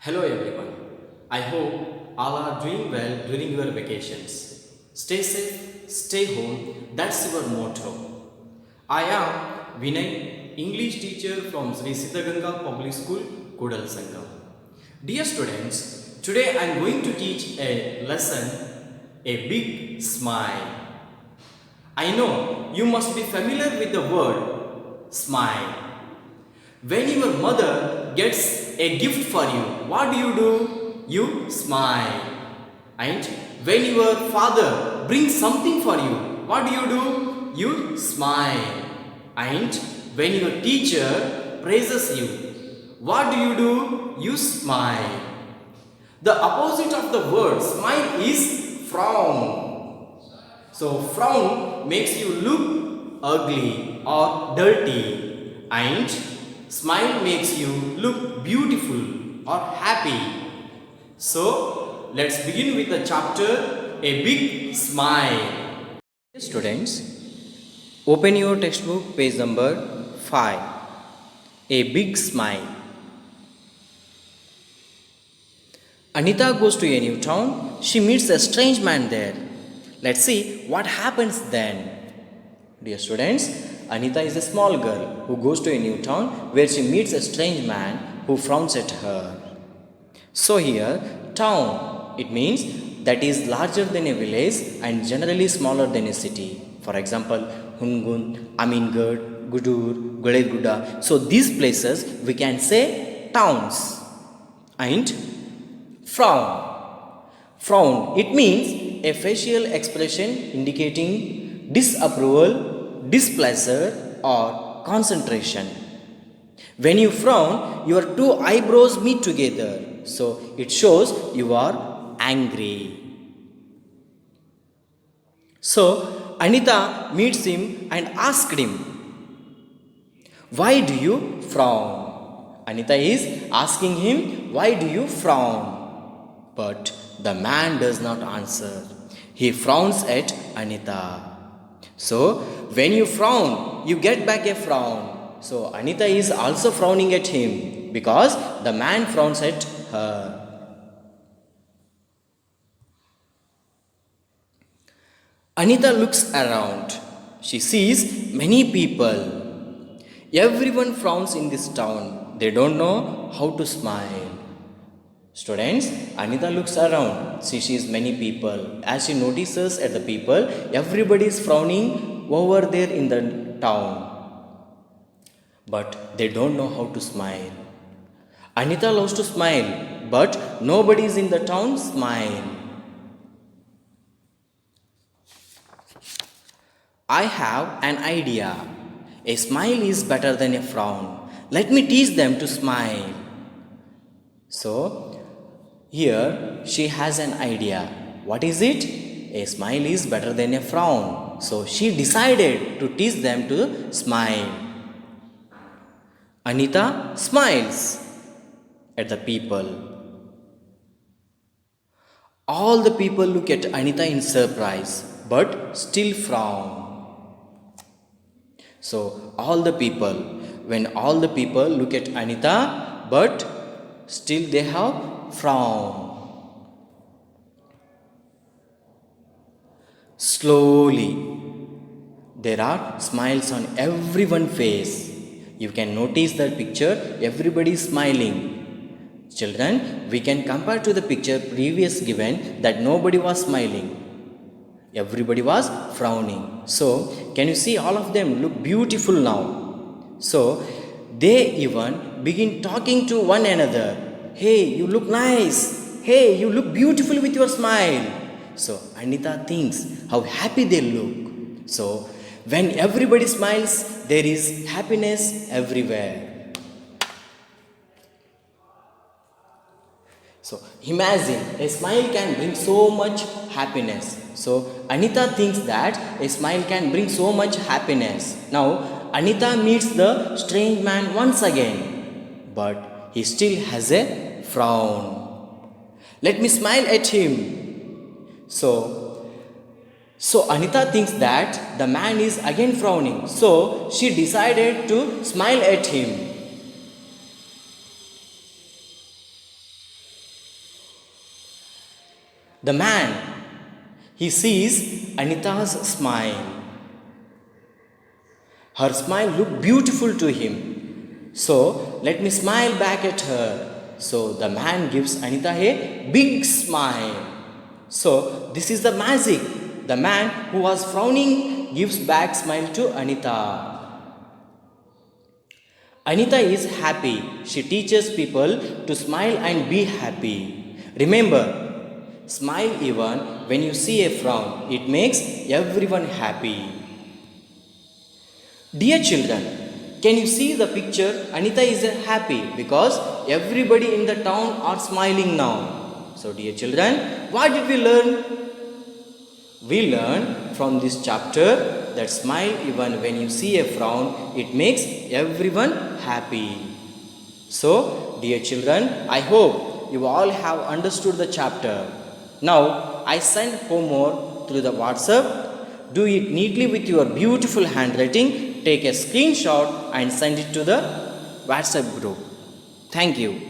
Hello everyone. I hope all are doing well during your vacations. Stay safe, stay home. That's your motto. I am Vinay, English teacher from Sri Siddhaganga Public School, Kudal Sangam. Dear students, today I am going to teach a lesson, a big smile. I know you must be familiar with the word smile. When your mother gets a gift for you, what do? You smile. And when your father brings something for you, what do? You smile. And when your teacher praises you, what do? You smile. The opposite of the word smile is frown. So frown makes you look ugly or dirty, and smile makes you look beautiful or happy. So let's begin with the chapter A Big Smile. Students, open your textbook page number 5. A Big Smile. Anita goes to a new town. She meets a strange man there. Let's see what happens then. Dear students, Anita is a small girl who goes to a new town where she meets a strange man who frowns at her. So here, town, it means that is larger than a village and generally smaller than a city. For example, Hungun, Amingarh, Gudur, Goleguda. So these places we can say towns. And frown. Frown, it means a facial expression indicating disapproval, displeasure, or concentration. When you frown, your two eyebrows meet together. So it shows you are angry. So Anita meets him and asked him, "Why do you frown?" Anita is asking him, "Why do you frown?" But the man does not answer. He frowns at Anita. So, when you frown, you get back a frown. So, Anita is also frowning at him because the man frowns at her. Anita looks around. She sees many people. Everyone frowns in this town. They don't know how to smile. Students, Anita looks around. She sees many people. As she notices at the people, everybody is frowning over there in the town. But they don't know how to smile. Anita loves to smile, but nobody is in the town smile. I have an idea. A smile is better than a frown. Let me teach them to smile. So, here she has an idea. What is it? A smile is better than a frown. So she decided to teach them to smile. Anita smiles at the people. All the people look at Anita in surprise but still frown. So when all the people look at Anita but still they have frown. Slowly, there are smiles on everyone's face. You can notice that picture, everybody is smiling. Children, we can compare to the picture previous given that nobody was smiling. Everybody was frowning. So, can you see all of them look beautiful now? So, they even begin talking to one another. Hey, you look nice. Hey, you look beautiful with your smile. So Anita thinks how happy they look. So when everybody smiles, there is happiness everywhere. So imagine a smile can bring so much happiness. So Anita thinks that a smile can bring so much happiness. Now Anita meets the strange man once again, but he still has a frown. Let me smile at him. So Anita thinks that the man is again frowning. So she decided to smile at him. The man, he sees Anita's smile. Her smile looked beautiful to him. So, let me smile back at her. So, the man gives Anita a big smile. So, this is the magic. The man who was frowning gives back smile to Anita. Anita is happy. She teaches people to smile and be happy. Remember, smile even when you see a frown. It makes everyone happy. Dear children, can you see the picture? Anita is happy because everybody in the town are smiling now. So, dear children, what did we learn? We learned from this chapter that smile even when you see a frown, it makes everyone happy. So, dear children, I hope you all have understood the chapter. Now, I send homework through the WhatsApp. Do it neatly with your beautiful handwriting. Take a screenshot and send it to the WhatsApp group. Thank you.